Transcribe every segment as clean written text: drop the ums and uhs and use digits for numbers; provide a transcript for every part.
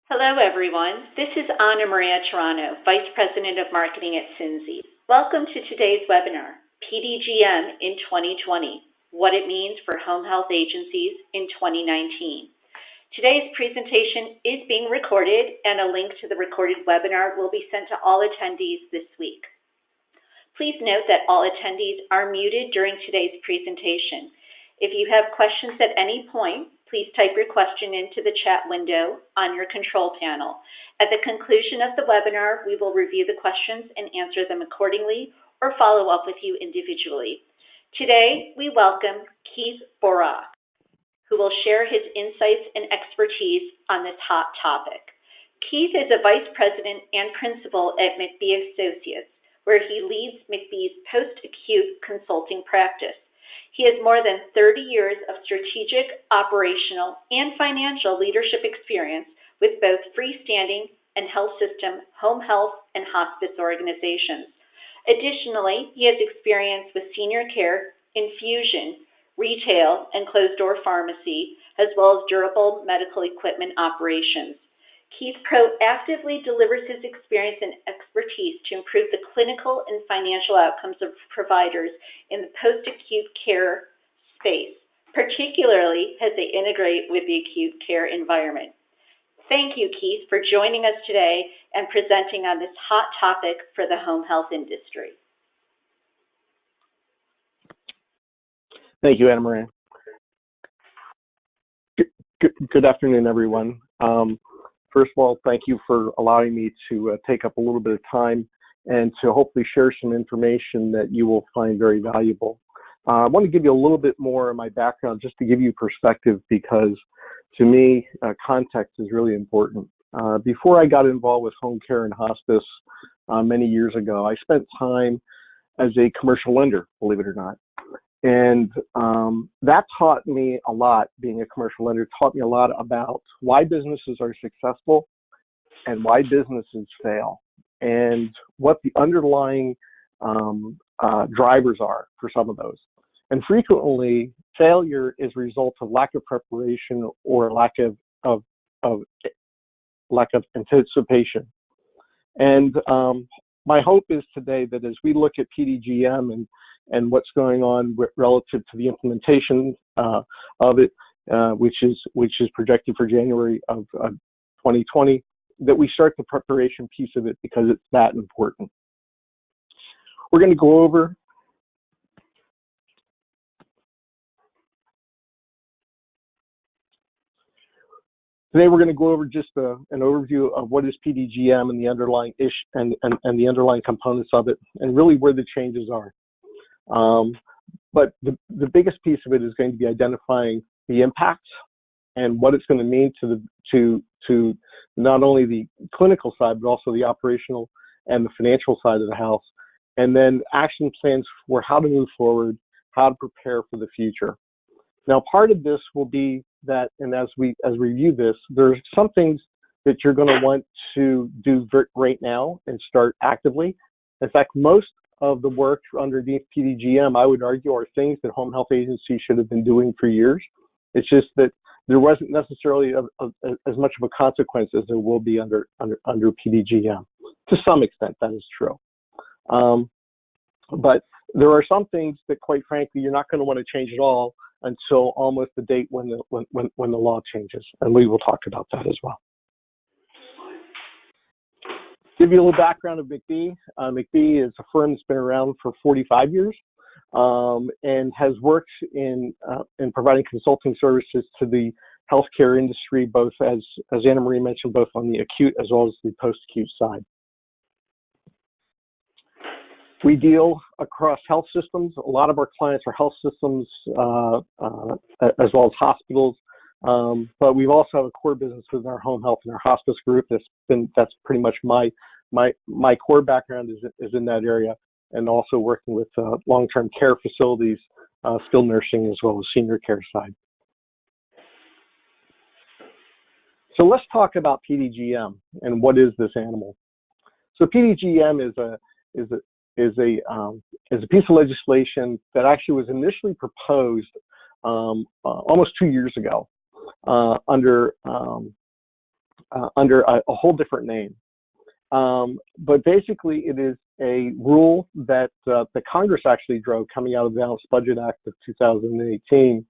Hello, everyone. This is Anna Maria Toronto, Vice President of Marketing at Cincy. Welcome to today's webinar, PDGM in 2020, What It Means for Home Health Agencies in 2019. Today's presentation is being recorded, and a link to the recorded webinar will be sent to all attendees this week. Please note that all attendees are muted during today's presentation. If you have questions at any point, please type your question into the chat window on your control panel. At the conclusion of the webinar, we will review the questions and answer them accordingly or follow up with you individually. Today, we welcome Keith Borak, who will share his insights and expertise on this hot topic. Keith is a Vice President and Principal at McBee Associates, where he leads McBee's post-acute consulting practice. He has more than 30 years of strategic, operational, and financial leadership experience with both freestanding and health system, home health, and hospice organizations. Additionally, he has experience with senior care, infusion, retail, and closed-door pharmacy, as well as durable medical equipment operations. Keith proactively delivers his experience and expertise to improve the clinical and financial outcomes of providers in the post-acute care space, particularly as they integrate with the acute care environment. Thank you, Keith, for joining us today and presenting on this hot topic for the home health industry. Thank you, Anna Maria. Good afternoon, everyone. First of all, thank you for allowing me to take up a little bit of time and to hopefully share some information that you will find very valuable. I want to give you a little bit more of my background just to give you perspective because to me, context is really important. Before I got involved with home care and hospice many years ago, I spent time as a commercial lender, believe it or not. And that taught me a lot, being a commercial lender, taught me a lot about why businesses are successful and why businesses fail and what the underlying drivers are for some of those. And frequently, failure is a result of lack of preparation or lack of anticipation. And my hope is today that as we look at PDGM and what's going on relative to the implementation of it, which is projected for January of 2020, that we start the preparation piece of it because it's that important. We're going to go over today. We're going to go over just an overview of what is PDGM and the underlying and the underlying components of it, and really where the changes are. But the biggest piece of it is going to be identifying the impacts and what it's going to mean to not only the clinical side, but also the operational and the financial side of the house, and then action plans for how to move forward, how to prepare for the future. Now, part of this will be that, and as we review this, there's some things that you're going to want to do right now and start actively. In fact, most of the work underneath PDGM, I would argue, are things that home health agencies should have been doing for years. It's just that there wasn't necessarily as much of a consequence as there will be under PDGM. To some extent, that is true. But there are some things that, quite frankly, you're not going to want to change at all until almost the date when the law changes, and we will talk about that as well. Give you a little background of McBee. McBee is a firm that's been around for 45 years and has worked in providing consulting services to the healthcare industry, both as Anna Marie mentioned, both on the acute as well as the post-acute side. We deal across health systems. A lot of our clients are health systems as well as hospitals, but we also have a core business within our home health and our hospice group. That's pretty much my core background is in that area, and also working with long-term care facilities, skilled nursing, as well as senior care side. So let's talk about PDGM and what is this animal. So PDGM is a piece of legislation that actually was initially proposed almost 2 years ago under under a whole different name. But basically, it is a rule that the Congress actually drove coming out of the Balanced Budget Act of 2018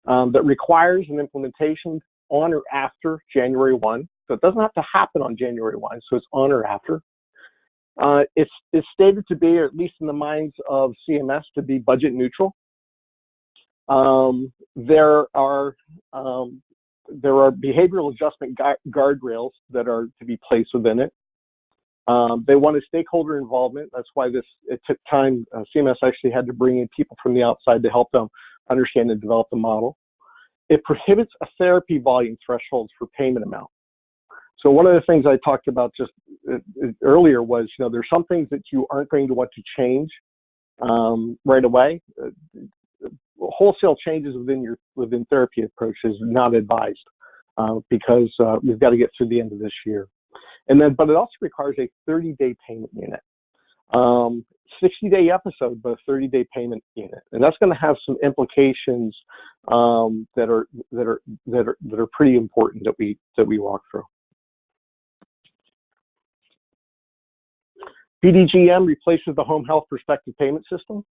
that requires an implementation on or after January 1. So it doesn't have to happen on January 1, so it's on or after. It's stated to be, or at least in the minds of CMS, to be budget neutral. There are behavioral adjustment guardrails that are to be placed within it. They wanted stakeholder involvement. That's why it took time. CMS actually had to bring in people from the outside to help them understand and develop the model. It prohibits a therapy volume thresholds for payment amount. So one of the things I talked about just earlier was, there's some things that you aren't going to want to change right away. Wholesale changes within therapy approach is not advised because we've got to get through the end of this year. But it also requires a 30-day payment unit. 60-day episode, but a 30-day payment unit, and that's going to have some implications that are pretty important that we walk through. PDGM replaces the home health prospective payment system,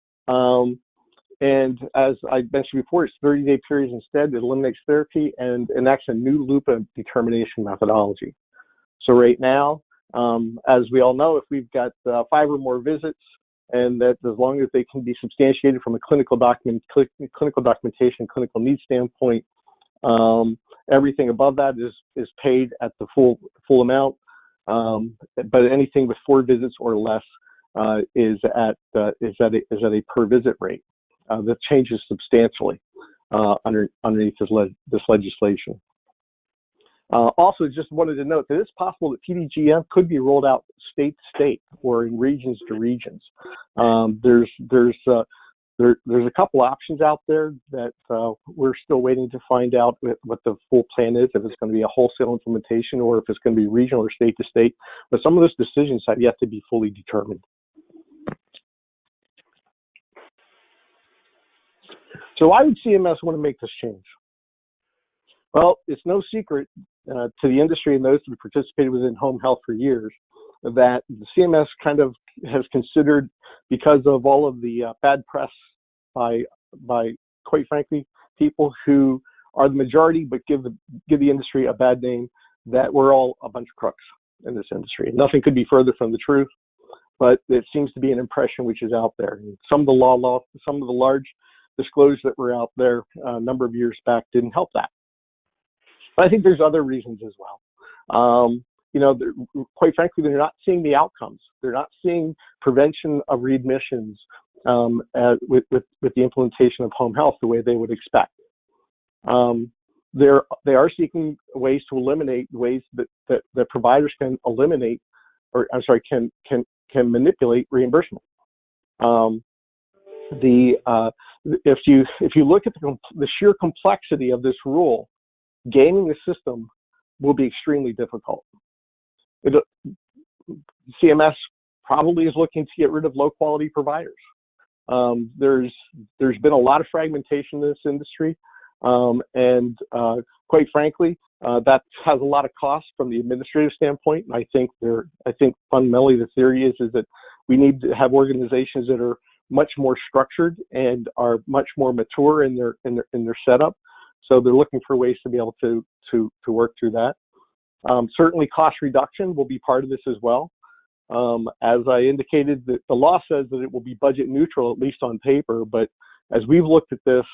and as I mentioned before, it's 30-day periods instead. It eliminates therapy and enacts a new loop of determination methodology. So right now, as we all know, if we've got 5 or more visits, and that as long as they can be substantiated from a clinical documentation, clinical needs standpoint, everything above that is paid at the full amount. But anything with 4 visits or less is at a per visit rate. That changes substantially underneath this legislation. Also, just wanted to note that it's possible that PDGM could be rolled out state to state or in regions to regions. There's a couple options out there that we're still waiting to find out what the full plan is, if it's going to be a wholesale implementation or if it's going to be regional or state to state. But some of those decisions have yet to be fully determined. So why would CMS want to make this change? Well, it's no secret to the industry and those who have participated within home health for years that the CMS kind of has considered, because of all of the bad press by quite frankly people who are the majority but give the industry a bad name, that we're all a bunch of crooks in this industry. Nothing could be further from the truth, but it seems to be an impression which is out there. And some of the large disclosures that were out there a number of years back didn't help that. But I think there's other reasons as well. Quite frankly, they're not seeing the outcomes. They're not seeing prevention of readmissions with the implementation of home health the way they would expect. They are seeking ways to eliminate ways that providers can eliminate, or I'm sorry, can manipulate reimbursement. If you look at the sheer complexity of this rule, gaming the system will be extremely difficult. CMS probably is looking to get rid of low quality providers. There's been a lot of fragmentation in this industry, and quite frankly, that has a lot of costs from the administrative standpoint. And I think fundamentally the theory is that we need to have organizations that are much more structured and are much more mature in their setup. So they're looking for ways to be able to work through that. Certainly cost reduction will be part of this as well. As I indicated, the law says that it will be budget neutral, at least on paper, but as we've looked at this,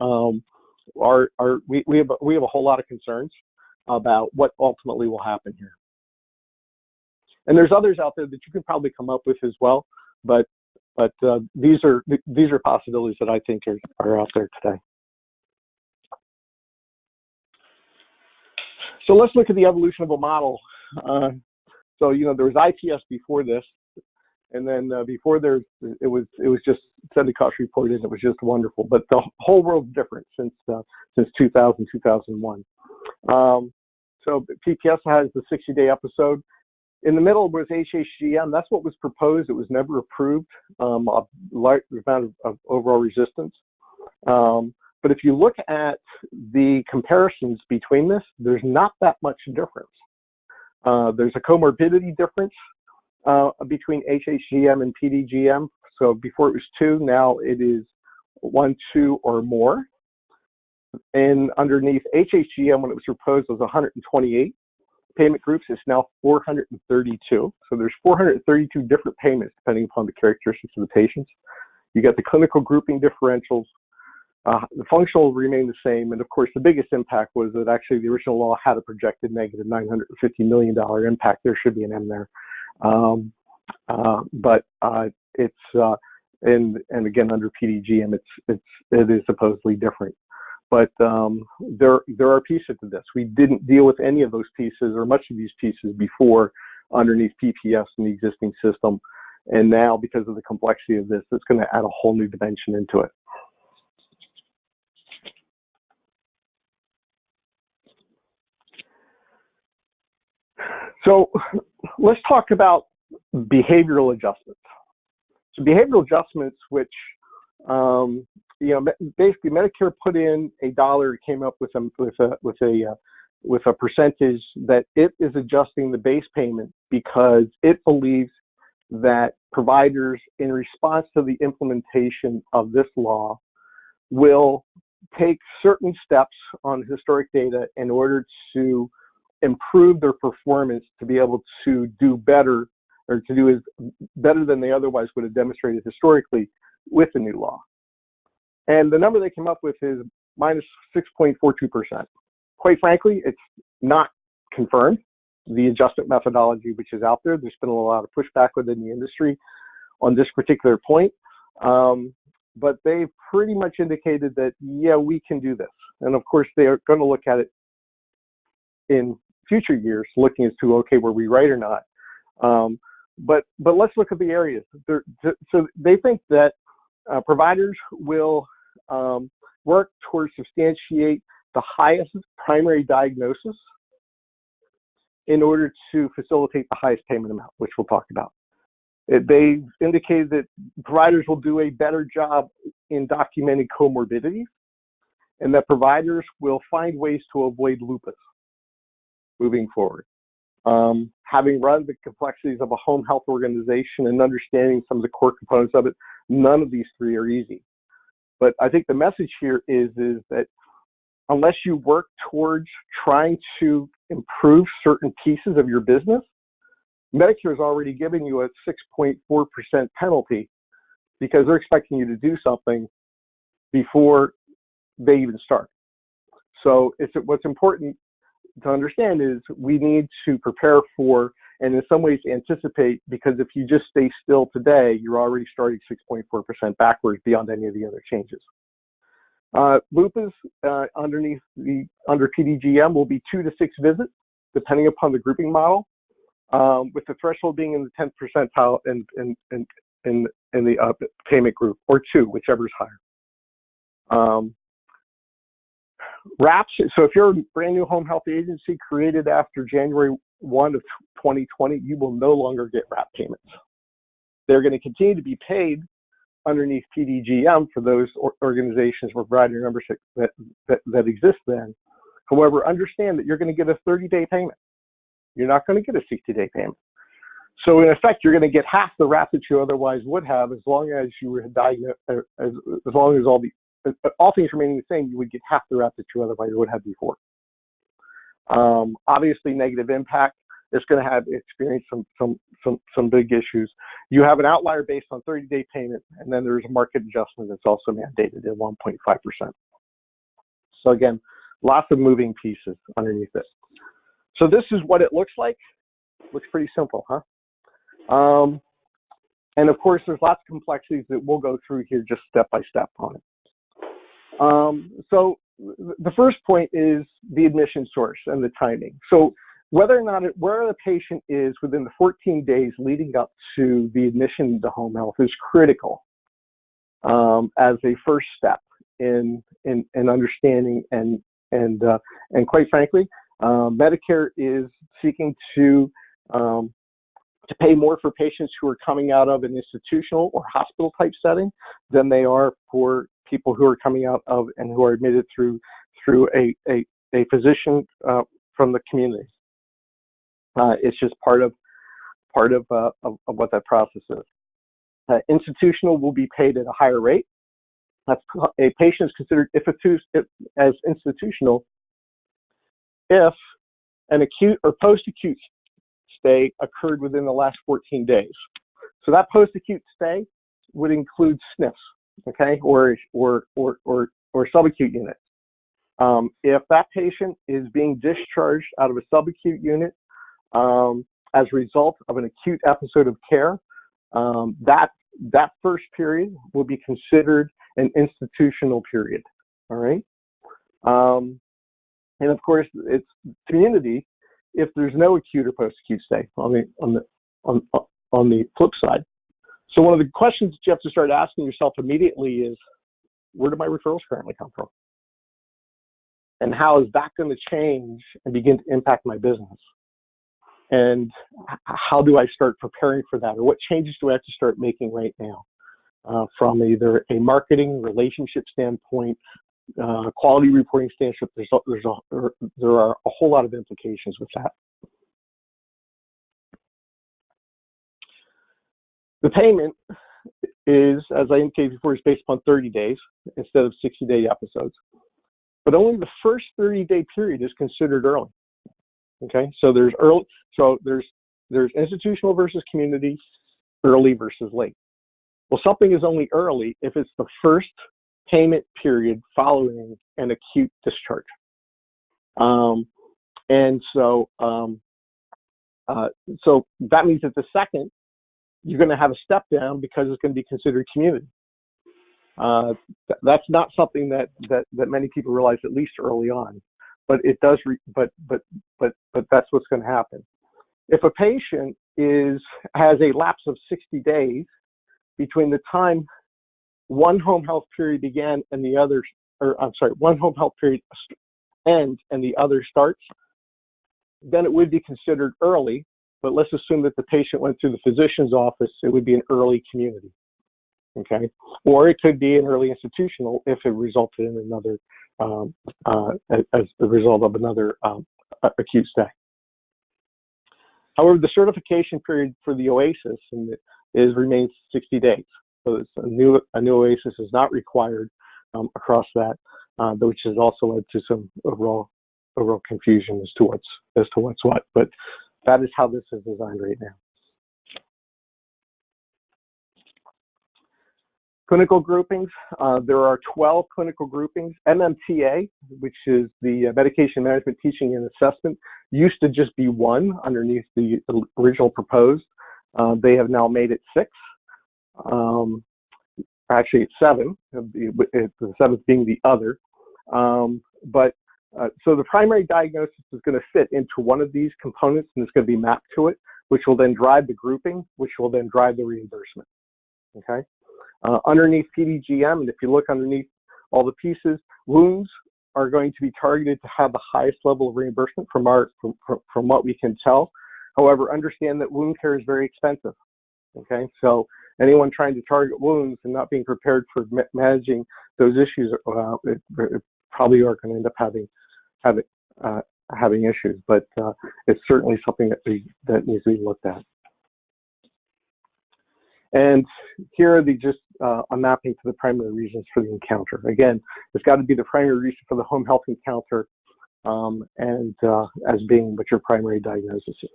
we have a whole lot of concerns about what ultimately will happen here. And there's others out there that you can probably come up with as well, but these are possibilities that I think are out there today. So let's look at the evolution of a model. So there was IPS before this, and then before there it was just send a cost report in. It was just wonderful. But the whole world's different since 2000, 2001. So PPS has the 60-day episode. In the middle was HHGM. That's what was proposed. It was never approved. A large amount of overall resistance. But if you look at the comparisons between this, there's not that much difference. There's a comorbidity difference between HHGM and PDGM. So before it was 2, now it is 1, 2, or more. And underneath HHGM, when it was proposed, was 128 payment groups. It's now 432. So there's 432 different payments depending upon the characteristics of the patients. You got the clinical grouping differentials. The functional remain the same. And of course, the biggest impact was that actually the original law had a projected negative $950 million impact. There should be an M there. But it's, and again, under PDGM, it is supposedly different. But there are pieces to this. We didn't deal with any of those pieces or much of these pieces before underneath PPS in the existing system. And now, because of the complexity of this, it's going to add a whole new dimension into it. So let's talk about behavioral adjustments. So behavioral adjustments, which basically Medicare put in $1, came up with a percentage that it is adjusting the base payment because it believes that providers, in response to the implementation of this law, will take certain steps on historic data in order to improve their performance to be able to do better, or to do better than they otherwise would have demonstrated historically with the new law. And the number they came up with is minus 6.42%. Quite frankly, it's not confirmed. The adjustment methodology, which is out there, there's been a lot of pushback within the industry on this particular point. But they've pretty much indicated that, yeah, we can do this. And of course, they are going to look at it in future years, looking as to, okay, were we right or not? But let's look at the areas. So they think that providers will work towards substantiate the highest primary diagnosis in order to facilitate the highest payment amount, which we'll talk about. They indicated that providers will do a better job in documenting comorbidities, and that providers will find ways to avoid lupus moving forward. Having run the complexities of a home health organization and understanding some of the core components of it, none of these three are easy. But I think the message here is that unless you work towards trying to improve certain pieces of your business, Medicare has already given you a 6.4% penalty because they're expecting you to do something before they even start. So what's important to understand is we need to prepare for, and in some ways anticipate, because if you just stay still today, you're already starting 6.4% backwards beyond any of the other changes. Lupus under PDGM will be 2 to 6 visits, depending upon the grouping model, with the threshold being in the 10th percentile in the payment group, or 2, whichever is higher. RAPs, so if you're a brand new home health agency created after January 1 of 2020, you will no longer get RAP payments. They're going to continue to be paid underneath PDGM for those organizations or provider numbers that exist then. However, understand that you're going to get a 30-day payment. You're not going to get a 60-day payment. So in effect, you're going to get half the RAP that you otherwise would have, as long as you were diagnosed, as long as all things remaining the same, you would get half the RAP that you otherwise would have before. Obviously, negative impact is going to have experience some big issues. You have an outlier based on 30-day payment, and then there's a market adjustment that's also mandated at 1.5%. So again, lots of moving pieces underneath this. So this is what it looks like. Looks pretty simple, huh? And of course, there's lots of complexities that we'll go through here just step by step on it. So the first point is the admission source and the timing. So whether or not where the patient is within the 14 days leading up to the admission to home health is critical as a first step in understanding and quite frankly, Medicare is seeking to pay more for patients who are coming out of an institutional or hospital type setting than they are for people who are coming out of and who are admitted through a physician from the community. It's just part of what that process is. Institutional will be paid at a higher rate. A patient is considered as institutional if an acute or post-acute stay occurred within the last 14 days. So that post-acute stay would include SNFs, okay, or subacute units. If that patient is being discharged out of a subacute unit as a result of an acute episode of care, that first period will be considered an institutional period. All right, and of course it's community if there's no acute or post-acute stay on the flip side. So one of the questions that you have to start asking yourself immediately is, where do my referrals currently come from? And how is that going to change and begin to impact my business? And how do I start preparing for that? Or what changes do I have to start making right now from either a marketing relationship standpoint, quality reporting standpoint? There are a whole lot of implications with that. The payment is, as I indicated before, is based upon 30 days instead of 60-day episodes. But only the first 30-day period is considered early. Okay, so there's early, there's institutional versus community, early versus late. Well, something is only early if it's the first payment period following an acute discharge. So that means that the second, you're going to have a step down because it's going to be considered community. That's not something that many people realize, at least early on, but it does. But that's what's going to happen. If a patient has a lapse of 60 days between the time one home health period began and the other, one home health period ends and the other starts, then it would be considered early. But let's assume that the patient went through the physician's office, it would be an early community, okay? Or it could be an early institutional if it resulted in another, as the result of another acute stay. However, the certification period for the OASIS remains 60 days. So it's a new OASIS is not required across that, which has also led to some overall confusion as to what's what. But that is how this is designed right now. Clinical groupings. There are 12 clinical groupings. MMTA, which is the Medication Management Teaching and Assessment, used to just be one underneath the original proposed. They have now made it 6. Actually, it's 7. The 7th being the other. So the primary diagnosis is going to fit into one of these components, and it's going to be mapped to it, which will then drive the grouping, which will then drive the reimbursement. Okay. Underneath PDGM, and if you look underneath all the pieces, wounds are going to be targeted to have the highest level of reimbursement from what we can tell. However, understand that wound care is very expensive. Okay, so anyone trying to target wounds and not being prepared for managing those issues probably are going to end up having issues. But it's certainly something that needs to be looked at. And here are just a mapping to the primary reasons for the encounter. Again, it's got to be the primary reason for the home health encounter, as being what your primary diagnosis is.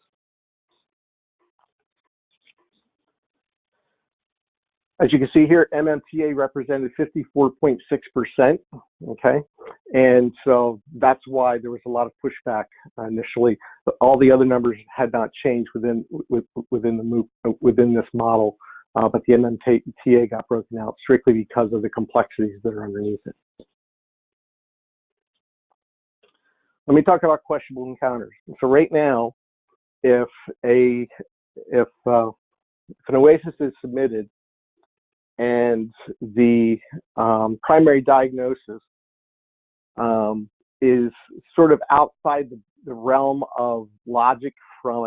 As you can see here, MMTA represented 54.6%, okay? And so that's why there was a lot of pushback initially. But all the other numbers had not changed within this model, but the MMTA got broken out strictly because of the complexities that are underneath it. Let me talk about questionable encounters. So right now, if an OASIS is submitted, and the primary diagnosis is sort of outside the realm of logic from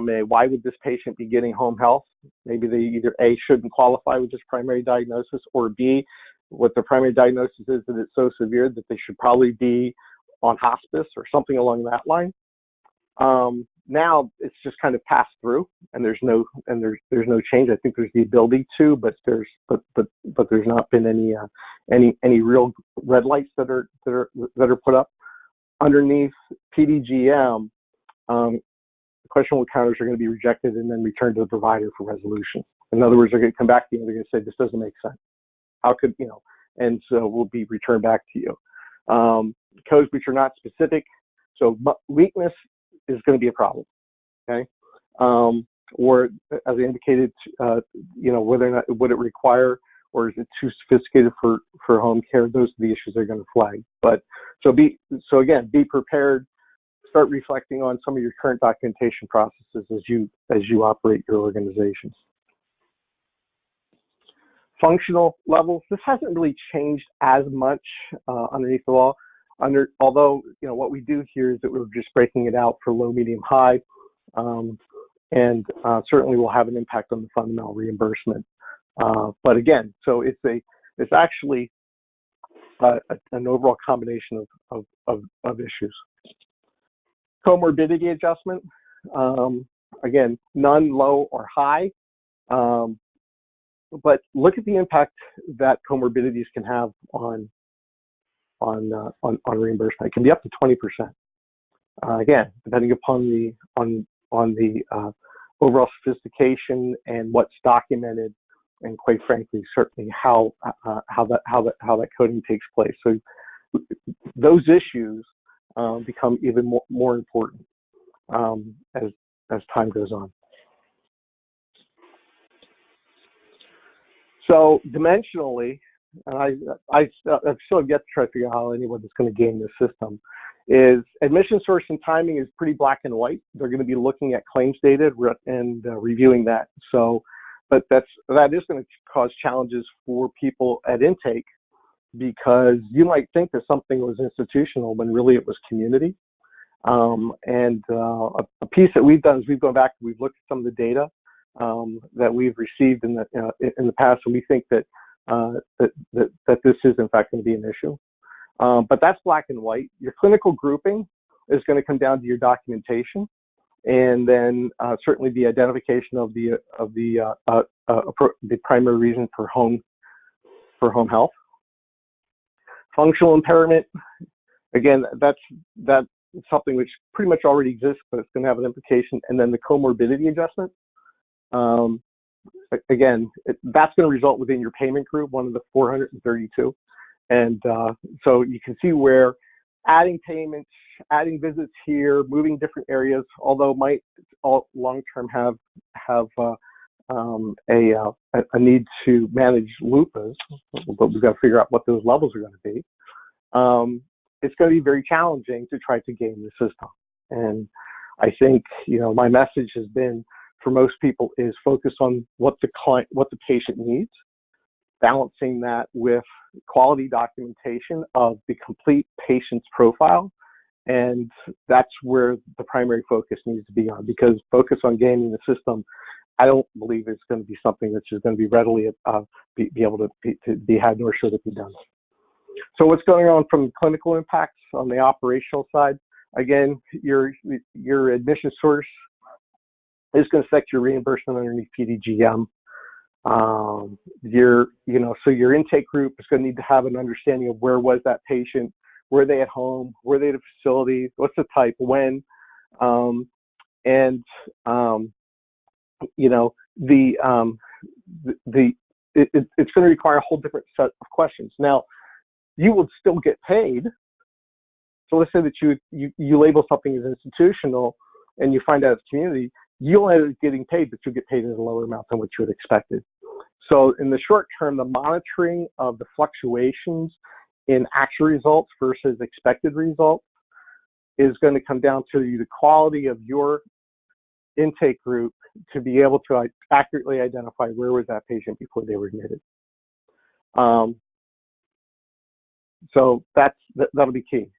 a why would this patient be getting home health? Maybe they either A, shouldn't qualify with this primary diagnosis, or B, what the primary diagnosis is that it's so severe that they should probably be on hospice or something along that line. Now it's just kind of passed through, and there's no change. I think there's the ability to, but there's not been any real red lights that are put up underneath PDGM. The questionable encounters are going to be rejected and then returned to the provider for resolution. In other words, they're going to come back to you and they're going to say, this doesn't make sense. How could, and so will be returned back to you. Codes which are not specific. So weakness is going to be a problem, okay? Or as I indicated, whether or not would it require, or is it too sophisticated for home care? Those are the issues they're going to flag. But so again, be prepared. Start reflecting on some of your current documentation processes as you operate your organizations. Functional levels. This hasn't really changed as much underneath the law. Although what we do here is that we're just breaking it out for low, medium, high, and certainly will have an impact on the fundamental reimbursement. But again, so it's actually an overall combination of issues. Comorbidity adjustment. Again, none, low, or high. But look at the impact that comorbidities can have on reimbursement. It can be up to 20%. Again, depending upon the overall sophistication and what's documented, and quite frankly, certainly how that coding takes place. So those issues become even more important as time goes on. So dimensionally, and I still have yet to try to figure out how anyone is going to game this system, is admission source and timing is pretty black and white. They're going to be looking at claims data and reviewing that. So, but that is going to cause challenges for people at intake, because you might think that something was institutional when really it was community. And a piece that we've done is we've gone back and we've looked at some of the data that we've received in the past, and we think that this is in fact going to be an issue. But that's black and white. Your clinical grouping is going to come down to your documentation, and then certainly the identification of the primary reason for home health. Functional impairment, again, that's something which pretty much already exists, but it's going to have an implication. And then the comorbidity adjustment. Again, that's going to result within your payment group, one of the 432. And so you can see where adding payments, adding visits here, moving different areas, although might all long-term have a need to manage LUPAs, but we've got to figure out what those levels are going to be. It's going to be very challenging to try to game the system. And I think, my message has been, for most people, is focus on what the patient needs, balancing that with quality documentation of the complete patient's profile. And that's where the primary focus needs to be on, because focus on gaming the system, I don't believe it's going to be something that's just going to be readily be able to be had, nor should it be done. So what's going on from clinical impacts on the operational side? Again, your admission source is going to affect your reimbursement underneath PDGM. So your intake group is going to need to have an understanding of where was that patient, were they at home, were they at a facility, what's the type, when, it's going to require a whole different set of questions. Now, you will still get paid. So let's say that you label something as institutional and you find out it's community, you'll end up getting paid, but you'll get paid at a lower amount than what you had expected. So in the short term, the monitoring of the fluctuations in actual results versus expected results is going to come down to the quality of your intake group to be able to accurately identify where was that patient before they were admitted. So that'll be key.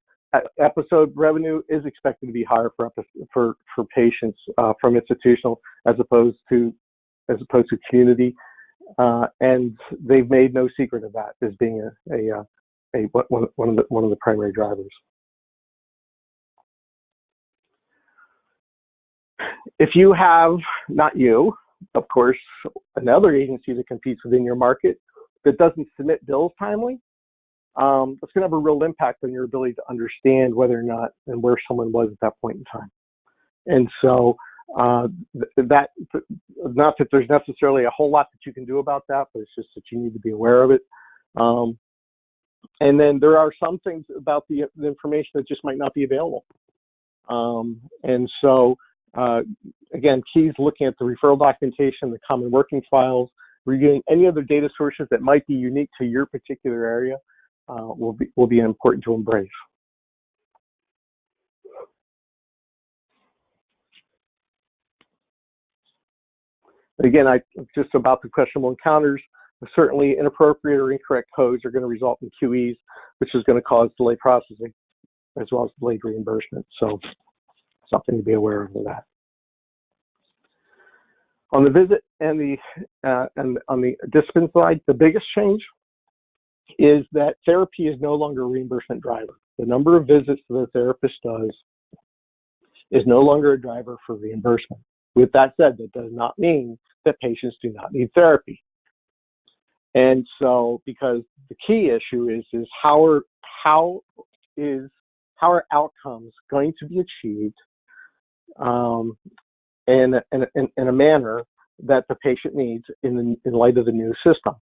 Episode revenue is expected to be higher for patients from institutional as opposed to community, and they've made no secret of that as being one of the primary drivers. If you have, not you, of course, another agency that competes within your market that doesn't submit bills timely, that's going to have a real impact on your ability to understand whether or not and where someone was at that point in time. And so that, not that there's necessarily a whole lot that you can do about that, but it's just that you need to be aware of it. And then there are some things about the information that just might not be available. And so, again, keys looking at the referral documentation, the common working files, reviewing any other data sources that might be unique to your particular area will be important to embrace. Again, just about the questionable encounters, certainly inappropriate or incorrect codes are going to result in QEs, which is going to cause delayed processing as well as delayed reimbursement. So something to be aware of that. On the visit and on the discipline side, the biggest change is that therapy is no longer a reimbursement driver. The number of visits that the therapist does is no longer a driver for reimbursement. With that said, that does not mean that patients do not need therapy. And so, because the key issue is how are outcomes going to be achieved in a manner that the patient needs in light of the new system.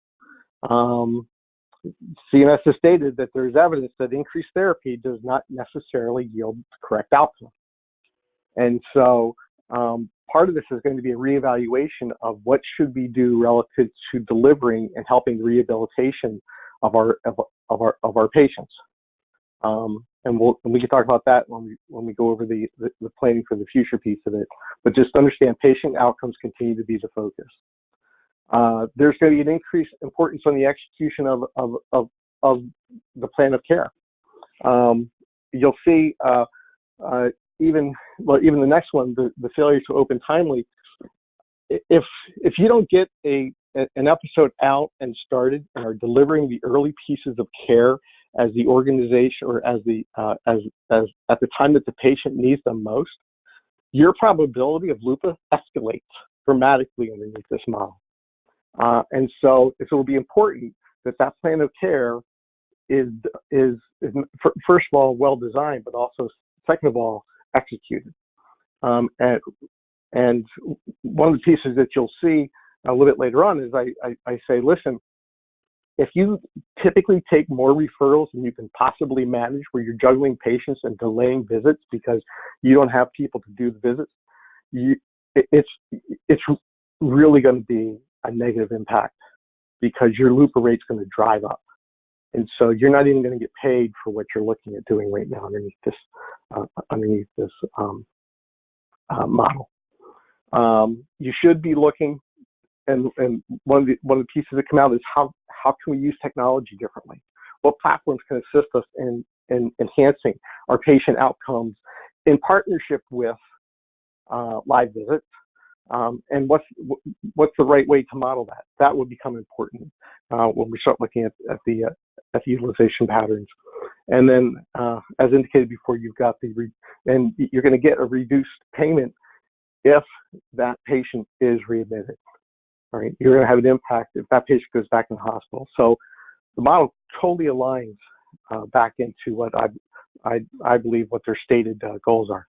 CMS has stated that there's evidence that increased therapy does not necessarily yield the correct outcome. And so part of this is going to be a reevaluation of what should we do relative to delivering and helping the rehabilitation of our patients. And we can talk about that when we go over the planning for the future piece of it. But just understand, patient outcomes continue to be the focus. There's going to be an increased importance on the execution of the plan of care. You'll see even the next one, the failure to open timely. If you don't get an episode out and started and are delivering the early pieces of care as the organization or as at the time that the patient needs them most, your probability of LUPA escalates dramatically underneath this model. And so it will be important that that plan of care is first of all well designed, but also second of all executed. And one of the pieces that you'll see a little bit later on is I say, listen, if you typically take more referrals than you can possibly manage, where you're juggling patients and delaying visits because you don't have people to do the visits, it's really going to be a negative impact because your LUPA rate's going to drive up. And so you're not even going to get paid for what you're looking at doing right now underneath this model. You should be looking, and one of the pieces that come out is how can we use technology differently? What platforms can assist us in enhancing our patient outcomes in partnership with live visits? And what's the right way to model that? That will become important when we start looking at the utilization patterns. And then, as indicated before, you've got and you're going to get a reduced payment if that patient is readmitted. All right, you're going to have an impact if that patient goes back in the hospital. So the model totally aligns back into what I believe what their stated goals are.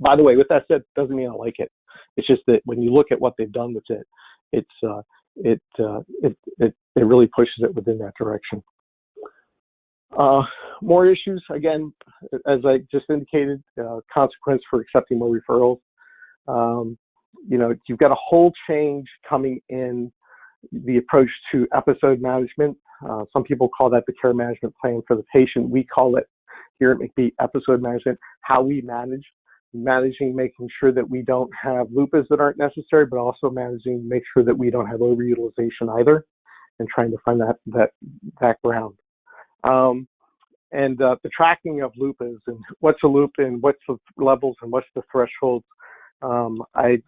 By the way, with that said, doesn't mean I like it. It's just that when you look at what they've done with it, it really pushes it within that direction. More issues, again, as I just indicated, consequence for accepting more referrals. You've got a whole change coming in the approach to episode management. Some people call that the care management plan for the patient. We call it here at McBee episode management, how we managing, making sure that we don't have LUPAs that aren't necessary, but also managing, make sure that we don't have overutilization either, and trying to find that ground. And the tracking of LUPAs and what's a LUPA and what's the levels and what's the thresholds. I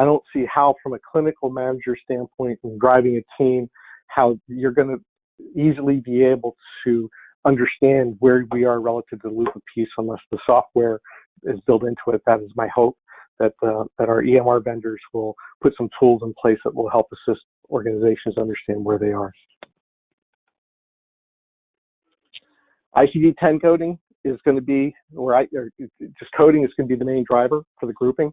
don't see how, from a clinical manager standpoint and driving a team, how you're going to easily be able to understand where we are relative to the LUPA piece unless the software is built into it. That is my hope, that our EMR vendors will put some tools in place that will help assist organizations understand where they are. ICD-10 coding is going to be, just coding is going to be the main driver for the grouping.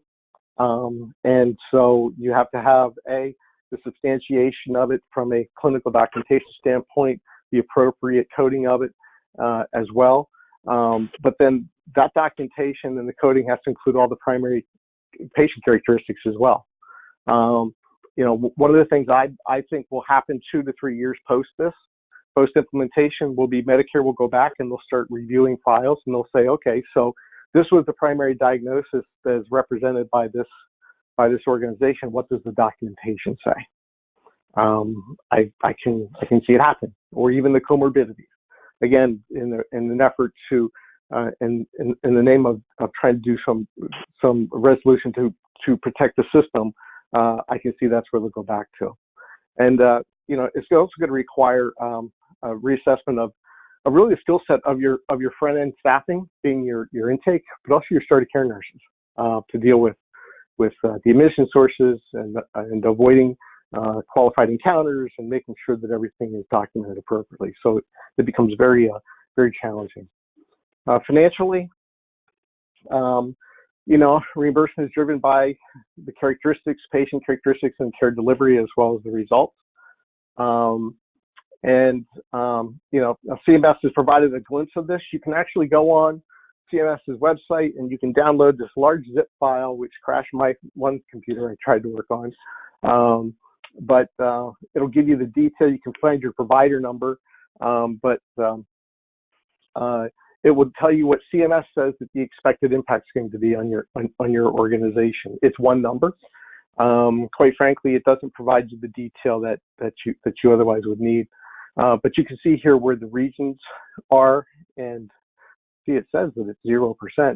And so you have to have the substantiation of it from a clinical documentation standpoint, the appropriate coding of it as well. But then that documentation and the coding has to include all the primary patient characteristics as well. One of the things I think will happen 2 to 3 years post-implementation will be Medicare will go back and they'll start reviewing files and they'll say, okay, so this was the primary diagnosis that is represented by this organization. What does the documentation say? I can see it happen, or even the comorbidities. Again, in an effort to in the name of trying to do some resolution to protect the system, I can see that's where they'll go back to. And it's also going to require a reassessment of really the skill set of your front end staffing, being your intake, but also your starter care nurses to deal with the admission sources and avoiding qualified encounters and making sure that everything is documented appropriately. So it becomes very challenging. Financially, reimbursement is driven by the characteristics, patient characteristics, and care delivery, as well as the results. CMS has provided a glimpse of this. You can actually go on CMS's website and you can download this large zip file, which crashed my one computer I tried to work on. But it'll give you the detail. You can find your provider number, but it will tell you what CMS says that the expected impact is going to be on your organization. It's one number. Quite frankly, it doesn't provide you the detail that you otherwise would need. But you can see here where the regions are, and see it says that it's 0%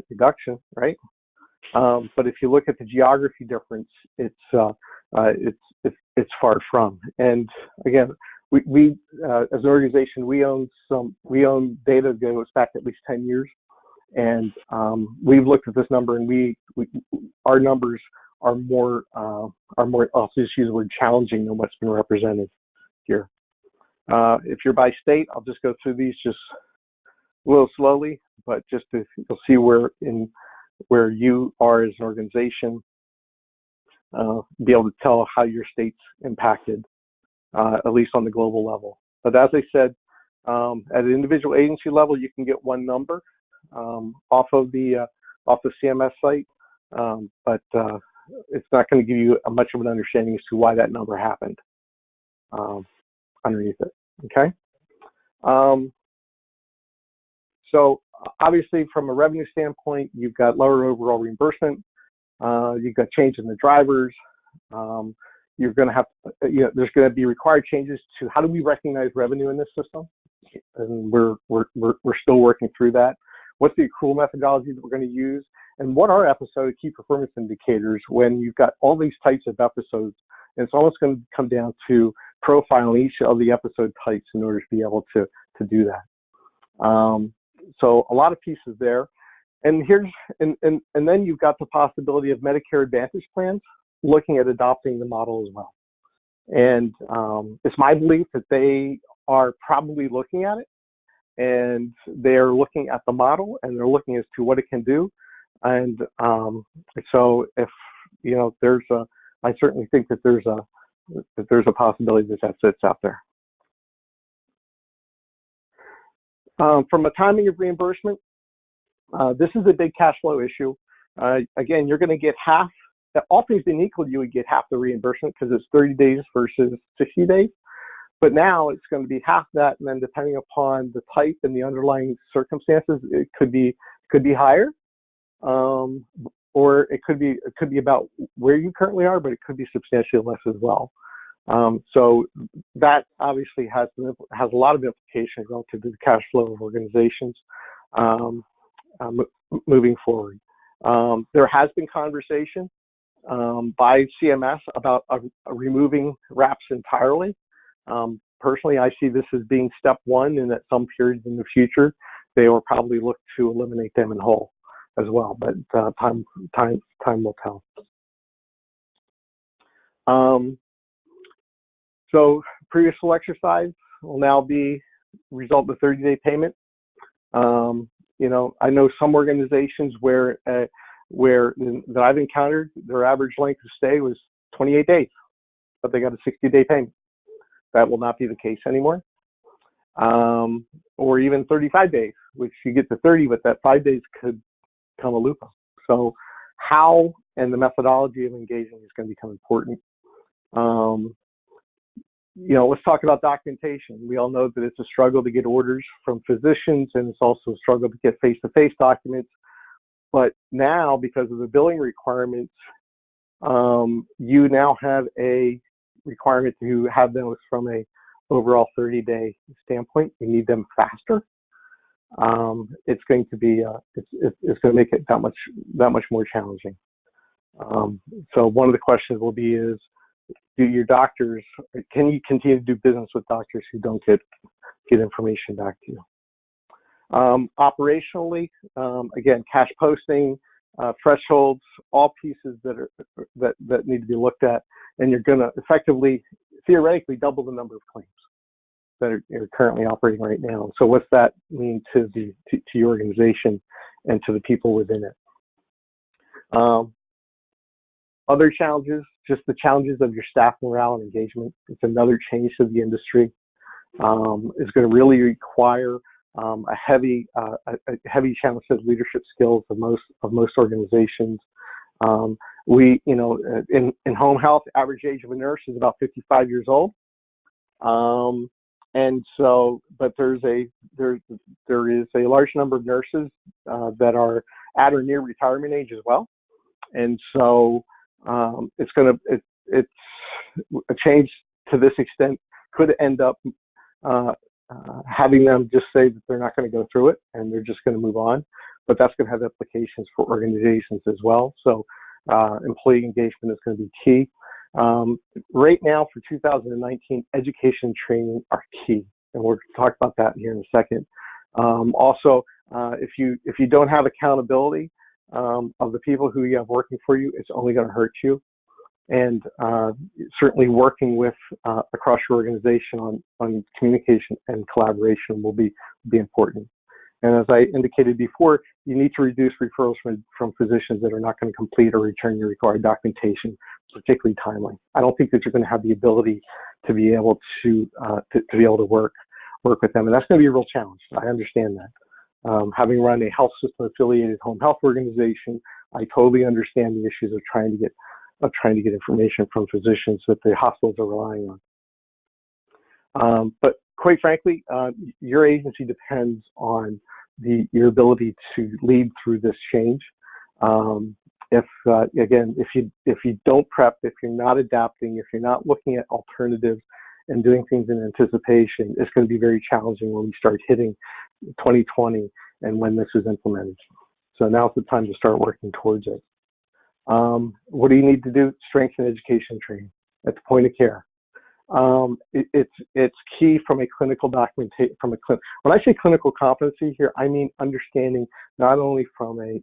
reduction, right? But if you look at the geography difference, it's far from. And again, we as an organization, we own data that goes back at least 10 years, and we've looked at this number, and our numbers are more I'll just use the word challenging than what's been represented here. If you're by state, I'll just go through these just a little slowly, but just you'll see where you are as an organization, be able to tell how your state's impacted, at least on the global level. But as I said, at an individual agency level, you can get one number off the CMS site, but it's not going to give you much of an understanding as to why that number happened underneath it. Okay. So obviously, from a revenue standpoint, you've got lower overall reimbursement. You've got change in the drivers. You're going to have, there's going to be required changes to how do we recognize revenue in this system, and we're still working through that. What's the accrual methodology that we're going to use, and what are episode key performance indicators when you've got all these types of episodes? And it's almost going to come down to profiling each of the episode types in order to be able to do that. So a lot of pieces there. And then you've got the possibility of Medicare Advantage plans looking at adopting the model as well. And it's my belief that they are probably looking at it, and they're looking at the model, and they're looking as to what it can do. And so if, I certainly think that there's a possibility that sits out there. From a timing of reimbursement, this is a big cash flow issue. Again, you're going to get half, all things being equal, you would get half the reimbursement because it's 30 days versus 60 days. But now it's going to be half that, and then depending upon the type and the underlying circumstances, it could be higher, or it could be about where you currently are, but it could be substantially less as well. So that obviously has a lot of implications relative to the cash flow of organizations moving forward. There has been conversation by CMS about removing RAPs entirely. Personally, I see this as being step one, and at some period in the future, they will probably look to eliminate them in whole. as well, but time will tell. So previous exercise will now be result of 30-day payment. You know, I know some organizations where that I've encountered, their average length of stay was 28 days, but they got a 60-day payment. That will not be the case anymore. Or even 35 days, which you get to 30, but that 5 days could come a loophole. So how and the methodology of engaging is going to become important. You know, let's talk about documentation. We all know that it's a struggle to get orders from physicians, and it's also a struggle to get face-to-face documents. But now, because of the billing requirements, you now have a requirement to have those from a overall 30-day standpoint. You need them faster. It's going to be it's going to make it that much more challenging. So one of the questions will be is, can you continue to do business with doctors who don't get information back to you? Operationally, again, cash posting, thresholds, all pieces that need to be looked at, and you're going to effectively, theoretically, double the number of claims that are currently operating right now. So what's that mean to your organization and to the people within it? Other challenges, just the challenges of your staff morale and engagement. It's another change to the industry. It's going to really require a heavy challenge to leadership skills of most organizations. We, you know, in home health, average age of a nurse is about 55 years old. And so, but there is a large number of nurses that are at or near retirement age as well. And so it's a change to this extent could end up having them just say that they're not going to go through it and they're just going to move on. But that's going to have implications for organizations as well. So employee engagement is going to be key. Right now for 2019, education and training are key, and we'll talk about that here in a second. Also, if you don't have accountability of the people who you have working for you, it's only going to hurt you. And certainly working with across your organization on communication and collaboration will be important. And as I indicated before, you need to reduce referrals from physicians that are not going to complete or return your required documentation, particularly timely. I don't think that you're going to have the ability to be able to work with them, and that's going to be a real challenge. I understand that. Having run a health system affiliated home health organization, I totally understand the issues of trying to get information from physicians that the hospitals are relying on. But quite frankly, your agency depends on your ability to lead through this change. If you don't prep, if you're not adapting, if you're not looking at alternatives and doing things in anticipation, it's going to be very challenging when we start hitting 2020 and when this is implemented. So now's the time to start working towards it. What do you need to do? Strengthen education training at the point of care. It's key from a clinical documentation. When I say clinical competency here, I mean understanding not only from a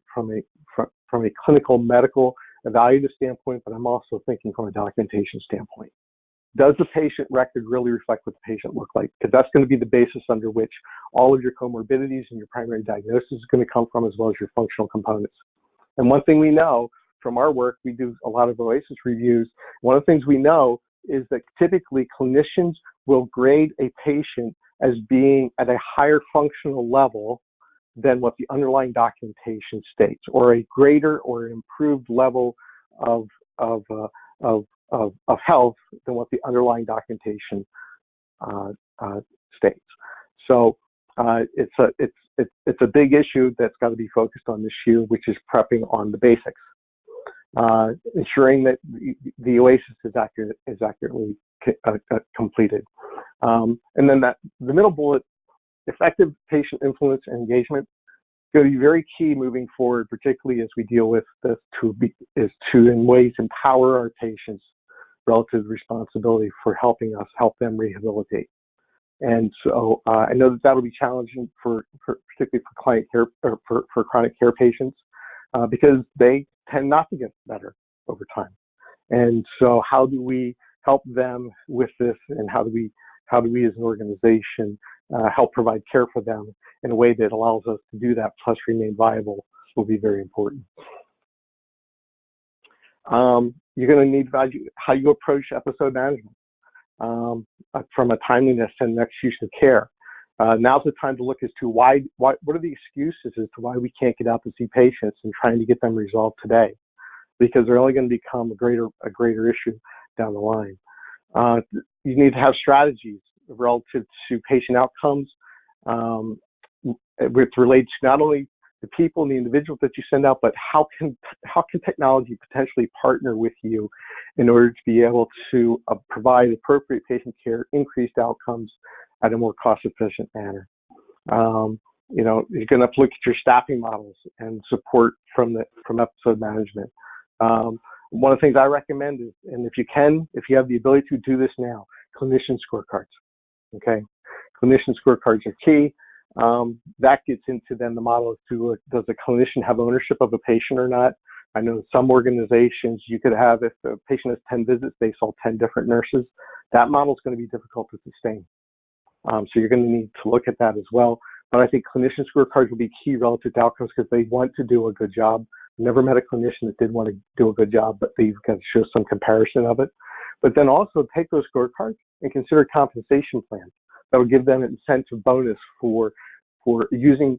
clinical medical evaluative standpoint, but I'm also thinking from a documentation standpoint. Does the patient record really reflect what the patient looked like? Because that's going to be the basis under which all of your comorbidities and your primary diagnosis is going to come from, as well as your functional components. And one thing we know from our work, we do a lot of OASIS reviews. One of the things we know is that typically clinicians will grade a patient as being at a higher functional level than what the underlying documentation states, or a greater or improved level of health than what the underlying documentation states. So it's a big issue that's got to be focused on this year, which is prepping on the basics. Ensuring that the OASIS is accurately completed. And then the middle bullet, effective patient influence and engagement, is going to be very key moving forward, particularly as we deal with this, to in ways empower our patients relative to responsibility for helping us help them rehabilitate. And so I know that that'll be challenging for particularly for client care or for chronic care patients. because they tend not to get better over time. And so how do we help them with this, and how do we as an organization help provide care for them in a way that allows us to do that plus remain viable will be very important. You're going to need how you approach episode management from a timeliness and execution of care. Now's the time to look as to what are the excuses as to why we can't get out to see patients and trying to get them resolved today, because they're only going to become a greater issue down the line. You need to have strategies relative to patient outcomes, which relates to not only the people and the individuals that you send out, but how can technology potentially partner with you in order to be able to provide appropriate patient care, increased outcomes at a more cost-efficient manner. You're going to have to look at your staffing models and support from episode management. One of the things I recommend is, and if you have the ability to do this now, clinician scorecards. Okay, clinician scorecards are key. That gets into then the model as to, does a clinician have ownership of a patient or not? I know some organizations you could have, if a patient has 10 visits, they saw 10 different nurses. That model is going to be difficult to sustain. So you're going to need to look at that as well. But I think clinician scorecards will be key relative to outcomes because they want to do a good job. I've never met a clinician that didn't want to do a good job, but they've got to show some comparison of it. But then also take those scorecards and consider compensation plans that will give them an incentive bonus for using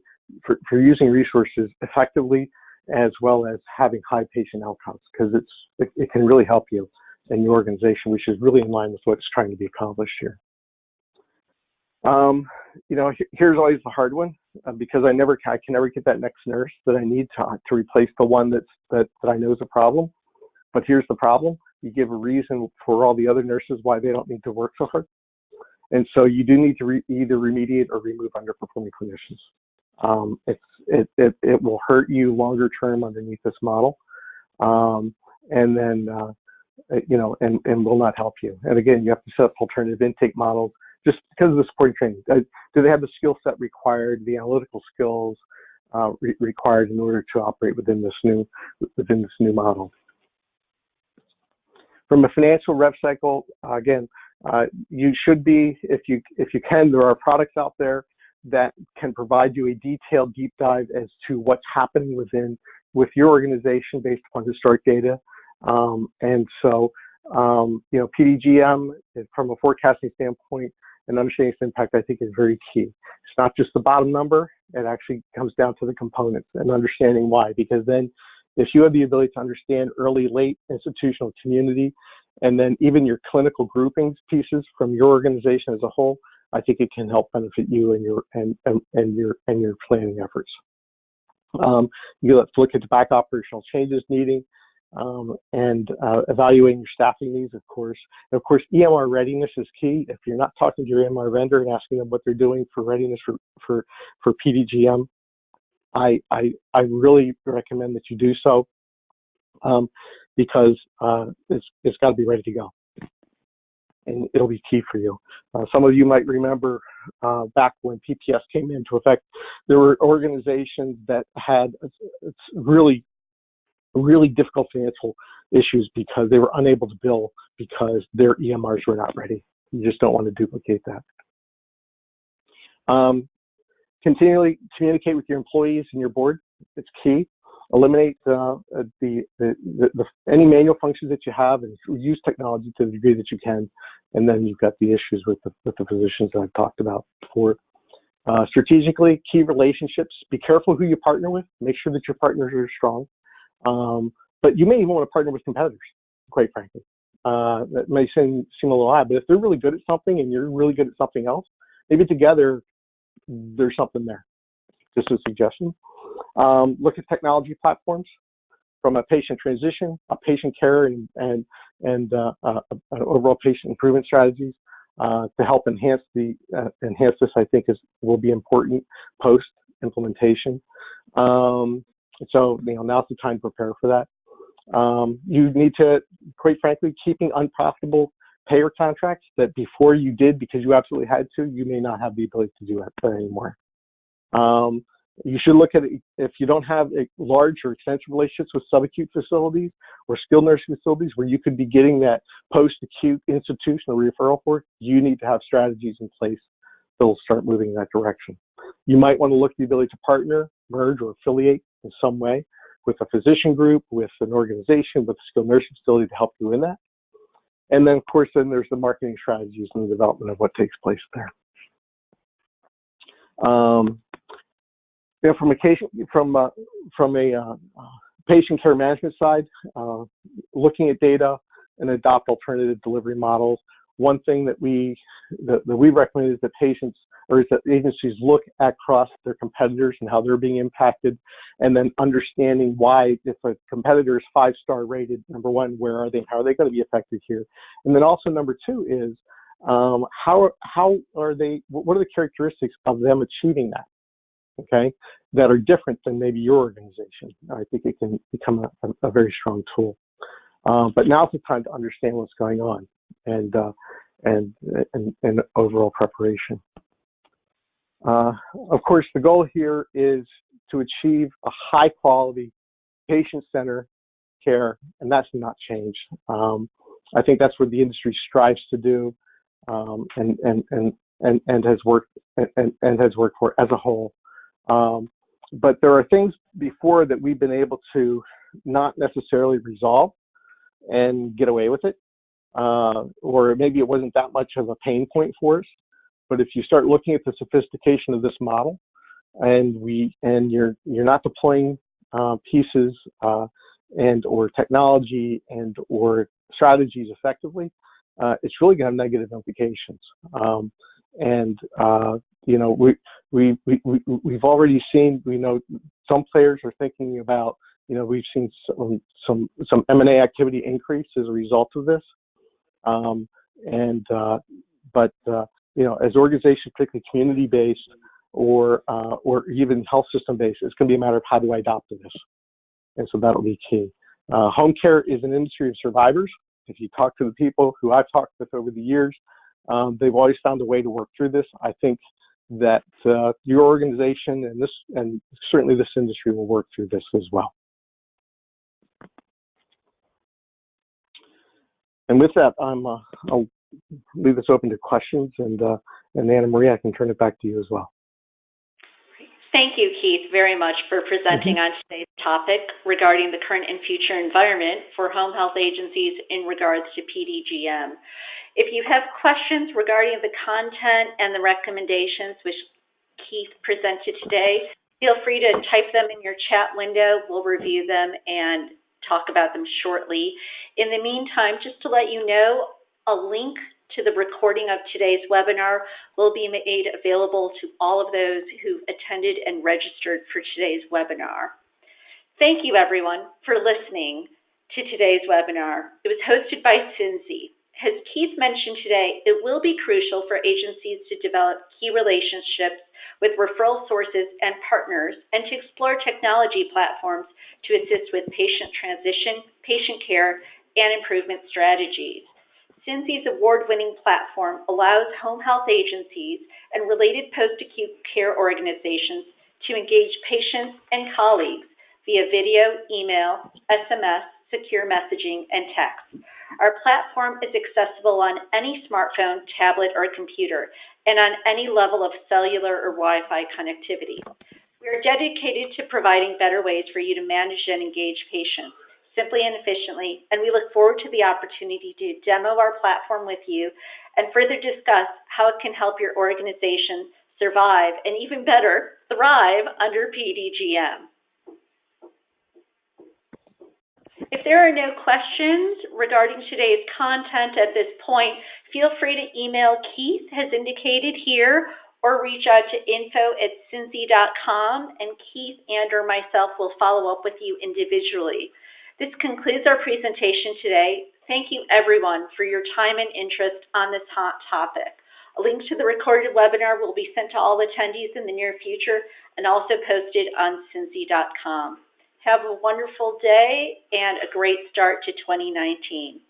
resources effectively, as well as having high patient outcomes, because it can really help you in your organization, which is really in line with what's trying to be accomplished here. Here's always the hard one, because I can never get that next nurse that I need to replace the one that I know is a problem. But here's the problem: you give a reason for all the other nurses why they don't need to work so hard, and so you do need to either remediate or remove underperforming clinicians. It will hurt you longer term underneath this model, and will not help you. And again, you have to set up alternative intake models just because of the supporting training. Do they have the skill set required, the analytical skills required in order to operate within this new model? From a financial rev cycle, again, you should be, if you can, there are products out there that can provide you a detailed deep dive as to what's happening with your organization based upon historic data. And so, PDGM, from a forecasting standpoint and understanding its impact, I think is very key. It's not just the bottom number; it actually comes down to the components and understanding why. Because then, if you have the ability to understand early, late, institutional, community, and then even your clinical groupings pieces from your organization as a whole, I think it can help benefit you and your planning efforts. You have to look at the back operational changes needing, and evaluating your staffing needs, of course. And of course, EMR readiness is key. If you're not talking to your EMR vendor and asking them what they're doing for readiness for PDGM, I really recommend that you do so, because it's got to be ready to go, and it'll be key for you. Some of you might remember back when PPS came into effect, there were organizations that had really difficult financial issues because they were unable to bill because their EMRs were not ready. You just don't want to duplicate that. Continually communicate with your employees and your board. It's key. Eliminate any manual functions that you have and use technology to the degree that you can. And then you've got the issues with the physicians that I've talked about before. Strategically, key relationships. Be careful who you partner with. Make sure that your partners are strong. But you may even want to partner with competitors, quite frankly. That may seem a little odd, but if they're really good at something and you're really good at something else, maybe together there's something there. Just a suggestion. Look at technology platforms from a patient transition, a patient care, and overall patient improvement strategies to help enhance this. I think will be important post implementation. So now's the time to prepare for that. You need to, quite frankly, keeping unprofitable payer contracts that before you did because you absolutely had to, you may not have the ability to do that anymore. You should look at it if you don't have large or extensive relationships with subacute facilities or skilled nursing facilities where you could be getting that post-acute institutional referral for. You need to have strategies in place that will start moving in that direction. You might want to look at the ability to partner, merge, or affiliate in some way with a physician group, with an organization, with a skilled nursing facility to help you in that. And then, of course, then there's the marketing strategies and the development of what takes place there. From a patient care management side, looking at data and adopt alternative delivery models. One thing that we recommend is that agencies look across their competitors and how they're being impacted, and then understanding why, if a competitor is 5-star rated, number one, where are they? How are they going to be affected here? And then also number two is how are they? What are the characteristics of them achieving that? Okay, that are different than maybe your organization. I think it can become a very strong tool. But now's the time to understand what's going on and overall preparation. Of course, the goal here is to achieve a high quality patient-centered care, and that's not changed. I think that's what the industry strives to do, and has worked for as a whole. But there are things before that we've been able to not necessarily resolve and get away with it, or maybe it wasn't that much of a pain point for us. But if you start looking at the sophistication of this model, and you're not deploying pieces and or technology and or strategies effectively, it's really going to have negative implications. You know, we've already seen. We know some players are thinking about. You know, we've seen some M&A activity increase as a result of this. You know, as organizations, particularly community-based or even health system-based, it's going to be a matter of how do I adopt this, and so that'll be key. Home care is an industry of survivors. If you talk to the people who I've talked with over the years, they've always found a way to work through this. I think that your organization and certainly this industry will work through this as well. And with that, I'll leave this open to questions, and Anna Marie, I can turn it back to you as well. Thank you, Keith, very much for presenting on today's topic regarding the current and future environment for home health agencies in regards to PDGM. If you have questions regarding the content and the recommendations which Keith presented today, feel free to type them in your chat window. We'll review them and talk about them shortly. In the meantime, just to let you know, a link to the recording of today's webinar will be made available to all of those who attended and registered for today's webinar. Thank you, everyone, for listening to today's webinar. It was hosted by Cincy. As Keith mentioned today, it will be crucial for agencies to develop key relationships with referral sources and partners, and to explore technology platforms to assist with patient transition, patient care, and improvement strategies. Cincy's award-winning platform allows home health agencies and related post-acute care organizations to engage patients and colleagues via video, email, SMS, secure messaging, and text. Our platform is accessible on any smartphone, tablet, or computer, and on any level of cellular or Wi-Fi connectivity. We are dedicated to providing better ways for you to manage and engage patients simply and efficiently, and we look forward to the opportunity to demo our platform with you and further discuss how it can help your organization survive and, even better, thrive under PDGM. If there are no questions regarding today's content at this point, feel free to email Keith, as indicated here, or reach out to info@cincy.com, and Keith and or myself will follow up with you individually. This concludes our presentation today. Thank you, everyone, for your time and interest on this hot topic. A link to the recorded webinar will be sent to all attendees in the near future and also posted on cincy.com. Have a wonderful day and a great start to 2019.